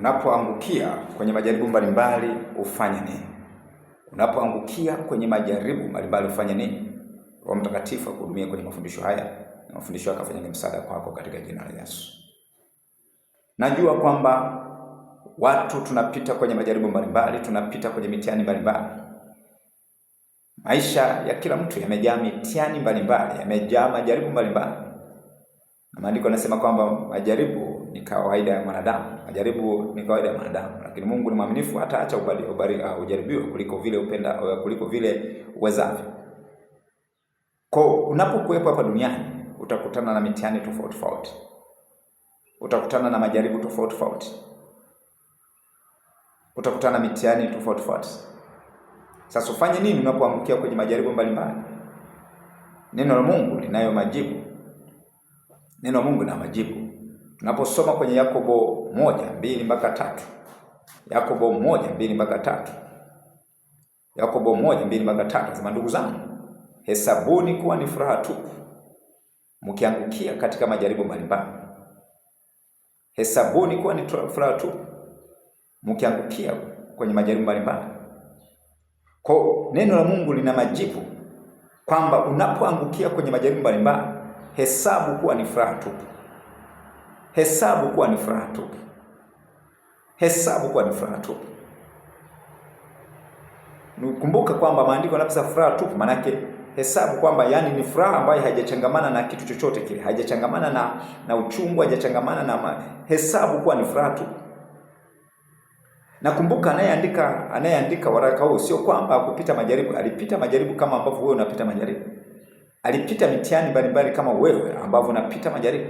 Unapoangukia kwenye majaribu mbalimbali ufanye nini? Unapoangukia kwenye majaribu mbalimbali ufanye nini? Roho Mtakatifu akuhudumie kwenye mafundisho haya, na mafundisho yake afanye msaada kwako katika jina la Yesu. Najua kwamba watu tunapita kwenye majaribu mbalimbali, tunapita kwenye mitihani mbalimbali. Maisha ya kila mtu yamejaa mitihani mbalimbali, yamejaa majaribu mbalimbali. Na maandiko yanasema kwamba majaribu ni kawaida ya mwanadamu. Majaribu ni kawaida ya mwanadamu, lakini Mungu ni mwaminifu, hataacha ujaribiwe kuliko vile uwezavyo. Kwa unapokuwepo hapa duniani utakutana na mitihani tofauti tofauti. Utakutana na majaribu tofauti tofauti. Utakutana na mitihani tofauti tofauti. Sasa ufanye nini unapoangukia kwenye majaribu mbalimbali? Neno la Mungu linayo majibu. Neno la Mungu lina majibu. Tunaposoma kwenye Yakobo 1:2-3. Yakobo 1:2-3. Yakobo 1:2-3. Sema, ndugu zangu, hesabuni kuwa ni furaha tupu mkiangukia katika majaribu mbalimbali. Hesabuni kuwa ni furaha tupu mkiangukia kwenye majaribu mbalimbali. Kwa neno la Mungu lina majibu kwamba unapoangukia kwenye majaribu mbalimbali, hesabu kuwa ni furaha tupu. Hesabu kuwa ni furaha tupu. Hesabu kuwa ni furaha tupu. Kumbuka kwamba maandiko yanasema furaha tupu, maana yake hesabu kwamba ni furaha ambayo haijachangamana na kitu chochote kile, haijachangamana na uchungu, haijachangamana na hesabu kuwa ni furaha tupu. Na kumbuka anayeandika waraka huu sio kwamba kupita majaribu, alipita majaribu kama ambavyo wewe unapita majaribu. Alipita mitihani mbalimbali kama wewe ambavyo unapita majaribu.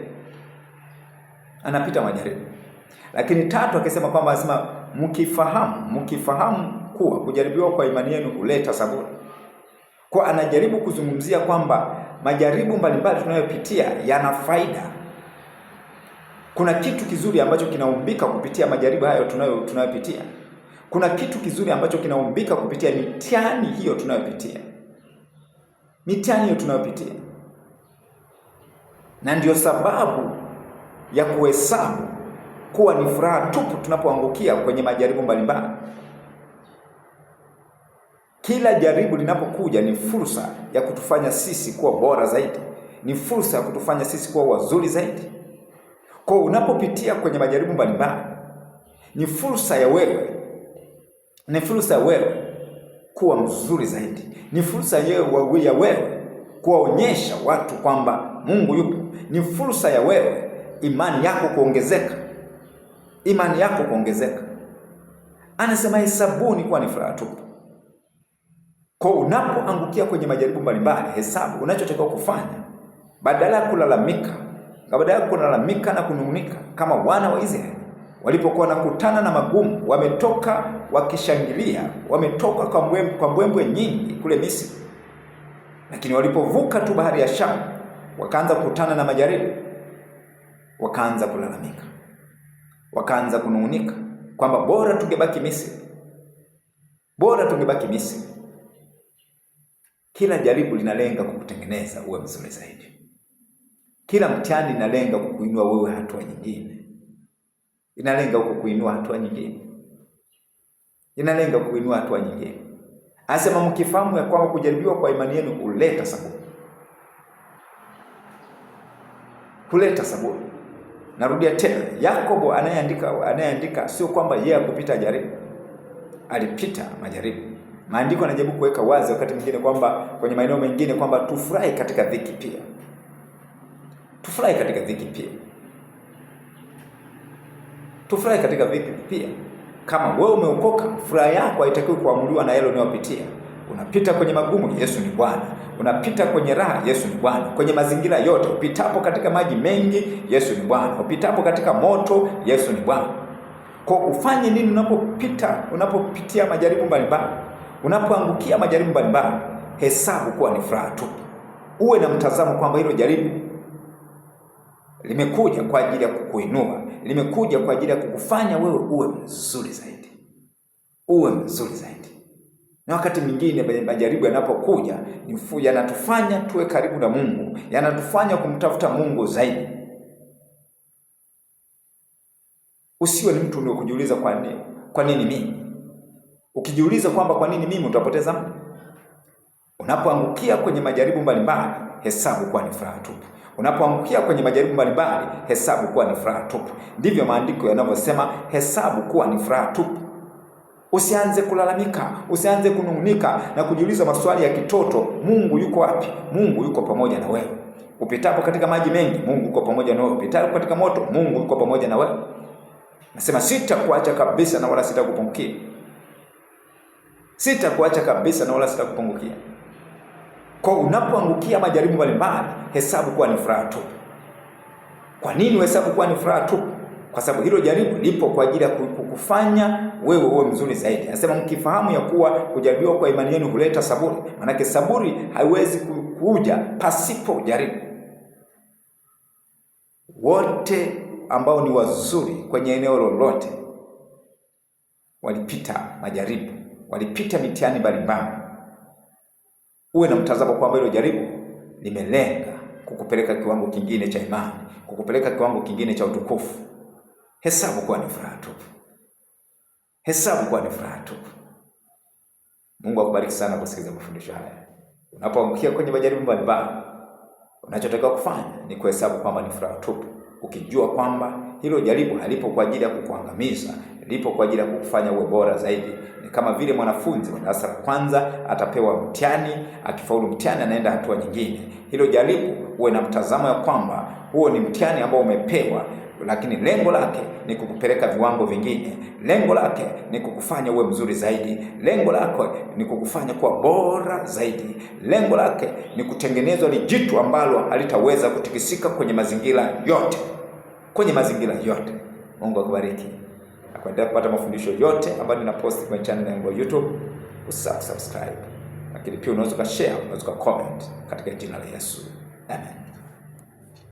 Anapita majaribu. Lakini tatu akisema kwamba mkifahamu kuwa kujaribiwa kwa imani yenu huleta saburi. Kwa anajaribu kuzungumzia kwamba majaribu mbalimbali tunayopitia yana faida. Kuna kitu kizuri ambacho kinaumbika kupitia majaribu hayo tunayopitia. Kuna kitu kizuri ambacho kinaumbika kupitia mitihani hiyo tunayopitia. Mitihani hiyo tunayopitia. Na ndio sababu ya kuhesabu kuwa ni furaha tupu tunapoangukia kwenye majaribu mbalimbali. Kila jaribu linapokuja ni fursa ya kutufanya sisi kuwa bora zaidi. Ni fursa ya kutufanya sisi kuwa wazuri zaidi. Kwa unapopitia kwenye majaribu mbalimbali, ni fursa ya wewe kuwa mzuri zaidi. Ni fursa ya wewe kuwaonyesha watu kwamba Mungu yupo. Ni fursa ya wewe imani yako kuongezeka. Imani yako kuongezeka. Anasema hesabuni kuwa ni furaha tupu. Kwa unapoangukia kwenye majaribu mbalimbali, hesabu unachotakiwa kufanya, badala ya kulalamika na kunung'unika kama wana wa Israeli walipokuwa nakutana na magumu, wametoka wakishangilia, wametoka kwa mbwembwe nyingi kule Misri. Lakini walipovuka tu bahari ya Shamu, wakaanza kukutana na majaribu, wakaanza kulalamika, wakaanza kunung'unika kwamba bora tungebaki Misri. Bora tungebaki Misri. Kila jaribu linalenga kukutengeneza uwe mzuri zaidi. Kila mtihani inalenga kukuinua wewe hatua nyingine. Inalenga kukuinua hatua nyingine. Inalenga kukuinua hatua nyingine. Anasema mkifahamu ya kwamba kujaribiwa kwa imani yenu huleta saburi. Huleta saburi. Narudia tena, Yakobo anayeandika sio kwamba yeye hakupita jaribu. Alipita majaribu. Maandiko yanajaribu kuweka wazi wakati mwingine kwamba kwenye maeneo mengine kwamba tufurahi katika dhiki pia. Tufurahi katika dhiki pia. Tufurahi katika dhiki pia. Kama wewe umeokoka, furaha yako haitakiwi kuamuliwa na yale unayopitia. Unapita kwenye magumu, Yesu ni Bwana. Unapita kwenye raha, Yesu ni Bwana. Kwenye mazingira yote, upitapo katika maji mengi, Yesu ni Bwana. Upitapo katika moto, Yesu ni Bwana. Kwa ufanye nini unapopitia majaribu mbalimbali? Unapoangukia majaribu mbalimbali, hesabu kuwa ni furaha tu. Uwe na mtazamo kwamba hilo jaribu limekuja kwa ajili ya kukuinua, limekuja kwa ajili ya kukufanya wewe uwe mzuri zaidi. Uwe mzuri zaidi. Na wakati mwingine majaribu yanapokuja, yanatufanya tuwe karibu na Mungu, yanatufanya kumtafuta Mungu zaidi. Usiwe ni mtu unaokujiuliza kwa nini mimi. Ukijiuliza kwamba kwa nini mimi, utapoteza muda. Unapoangukia kwenye majaribu mbalimbali, hesabu kuwa ni furaha tupu. Unapoangukia kwenye majaribu mbalimbali, hesabu kuwa ni furaha tupu. Ndivyo maandiko yanavyosema, hesabu kuwa ni furaha tupu. Usianze kulalamika, usianze kunung'unika na kujiuliza maswali ya kitoto. Mungu yuko wapi? Mungu yuko pamoja na wewe. Upitapo katika maji mengi, Mungu yuko pamoja na wewe. Upitapo katika moto, Mungu yuko pamoja na wewe. Nasema sitakuacha kabisa na wala sitakupungukia. Sitakuacha kabisa na wala sitakupungukia. Kwa unapoangukia majaribu mbalimbali, hesabu kuwa ni furaha tupu. Kwa nini hesabu kuwa ni furaha tupu? Kwa sababu hilo jaribu lipo kwa ajili ya kukufanya wewe uwe mzuri zaidi. Anasema mkifahamu ya kuwa kujaribiwa kwa imani yenu huleta saburi. Maana saburi haiwezi kuja pasipo jaribu. Wote ambao ni wazuri kwenye eneo lolote walipita majaribu, walipita mitihani mbalimbali. Uwe na mtazamo kwamba hilo jaribu limelenga kukupeleka kiwango kingine cha imani, kukupeleka kiwango kingine cha utukufu. Hesabu kuwa ni furaha tupu. Hesabu kuwa ni furaha tupu. Mungu akubariki sana kusikiliza mafundisho haya. Unapoangukia kwenye majaribu mbalimbali, unachotakiwa kufanya ni kuhesabu kwamba ni furaha tupu, ukijua kwamba hilo jaribu halipo kwa ajili ya kukuangamiza, lipo kwa ajili ya kukufanya uwe bora zaidi. Ni kama vile mwanafunzi wa darasa la kwanza atapewa mtihani, akifaulu mtihani anaenda hatua nyingine. Hilo jaribu uwe na mtazamo ya kwamba huo ni mtihani ambao umepewa, lakini lengo lake ni kukupeleka viwango vingine. Lengo lake ni kukufanya uwe mzuri zaidi. Lengo lake ni kukufanya kuwa bora zaidi. Lengo lake ni kutengenezwa ni jitu ambalo halitaweza kutikisika kwenye mazingira yote. Kwenye mazingira yote. Mungu akubariki. Na kuendelea kupata mafundisho yote ambayo ninaposti kwenye channel yangu ya YouTube, usisahau subscribe. Lakini pia unaweza kushare, unaweza comment katika jina la Yesu. Amen.